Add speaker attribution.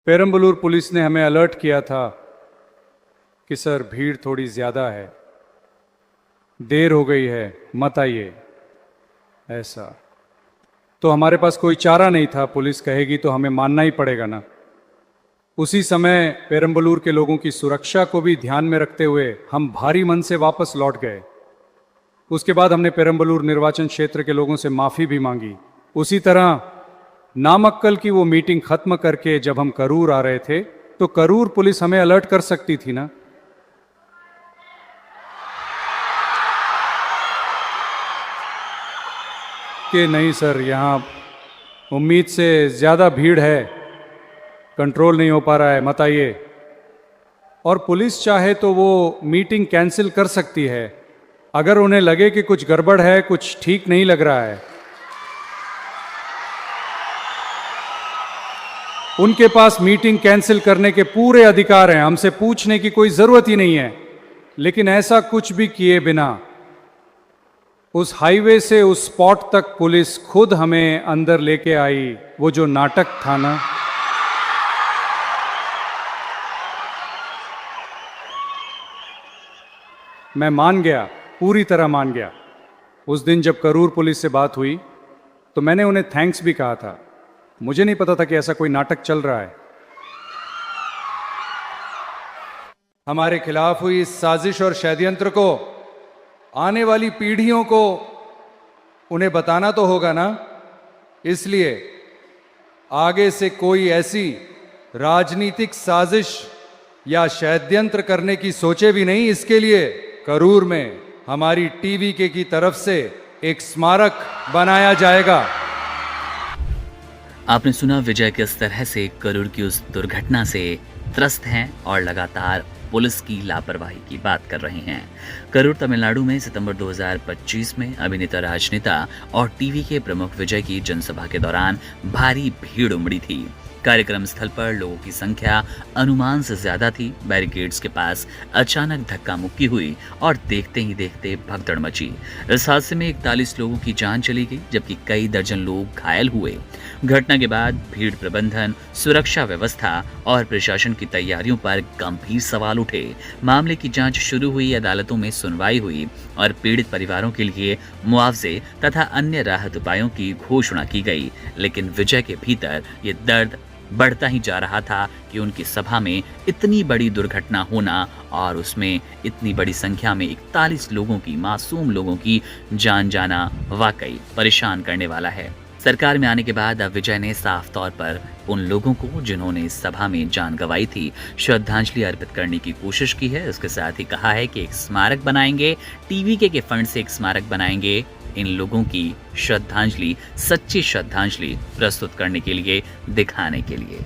Speaker 1: Perambalur police ने हमें alert किया था कि सर भीड़ थोड़ी ज़्यादा है, देर हो गई है, मत आइए। ऐसा तो हमारे पास कोई चारा नहीं था, पुलिस कहेगी तो हमें मानना ही पड़ेगा ना। उसी समय पेरम्बलूर के लोगों की सुरक्षा को भी ध्यान में रखते हुए हम भारी मन से वापस लौट गए। उसके बाद हमने पेरम्बलूर निर्वाचन क्षेत्र के लोगों से माफ़ी भी मांगी। उसी तरह नामक्कल की वो मीटिंग खत्म करके जब हम करूर आ रहे थे तो करूर पुलिस हमें अलर्ट कर सकती थी ना। कि नहीं सर, यहाँ उम्मीद से ज़्यादा भीड़ है, कंट्रोल नहीं हो पा रहा है, मत आइए। और पुलिस चाहे तो वो मीटिंग कैंसिल कर सकती है अगर उन्हें लगे कि कुछ गड़बड़ है, कुछ ठीक नहीं लग रहा है। उनके पास मीटिंग कैंसिल करने के पूरे अधिकार हैं, हमसे पूछने की कोई ज़रूरत ही नहीं है। लेकिन ऐसा कुछ भी किए बिना उस हाईवे से उस स्पॉट तक पुलिस खुद हमें अंदर लेके आई। वो जो नाटक था ना, मैं मान गया, पूरी तरह मान गया। उस दिन जब करूर पुलिस से बात हुई तो मैंने उन्हें थैंक्स भी कहा था। मुझे नहीं पता था कि ऐसा कोई नाटक चल रहा है। हमारे खिलाफ हुई इस साजिश और षड्यंत्र को आने वाली पीढ़ियों को उन्हें बताना तो होगा ना। इसलिए आगे से कोई ऐसी राजनीतिक साजिश या षड्यंत्र करने की सोचे भी नहीं। इसके लिए करूर में हमारी टीवीके की तरफ से एक स्मारक बनाया जाएगा।
Speaker 2: आपने सुना विजय किस तरह से करूर की उस दुर्घटना से त्रस्त हैं और लगातार पुलिस की लापरवाही की बात कर रहे हैं। करूर तमिलनाडु में सितंबर 2025 में अभिनेता, राजनेता और टीवी के प्रमुख विजय की जनसभा के दौरान भारी भीड़ उमड़ी थी। कार्यक्रम स्थल पर लोगों की संख्या अनुमान से ज्यादा थी। बैरिकेड्स के पास अचानक धक्का मुक्की हुई और देखते ही देखते भगदड़ मची। इस हादसे में 41 लोगों की जान चली गई, जबकि कई दर्जन लोग घायल हुए। घटना के बाद भीड़ प्रबंधन, सुरक्षा व्यवस्था और प्रशासन की तैयारियों पर गंभीर सवाल उठे। मामले की जांच शुरू हुई, अदालतों में सुनवाई हुई और पीड़ित परिवारों के लिए मुआवजे तथा अन्य राहत उपायों की घोषणा की गई। लेकिन विजय के भीतर ये दर्द बढ़ता ही जा रहा था कि उनकी सभा में इतनी बड़ी दुर्घटना होना और उसमें इतनी बड़ी संख्या में 41 लोगों की, मासूम लोगों की जान जाना वाकई परेशान करने वाला है। सरकार में आने के बाद अब विजय ने साफ तौर पर उन लोगों को जिन्होंने इस सभा में जान गंवाई थी श्रद्धांजलि अर्पित करने की कोशिश की है। इसके साथ ही कहा है कि एक स्मारक बनाएंगे, टीवीके के फंड से एक स्मारक बनाएंगे, इन लोगों की श्रद्धांजलि, सच्ची श्रद्धांजलि प्रस्तुत करने के लिए, दिखाने के लिए।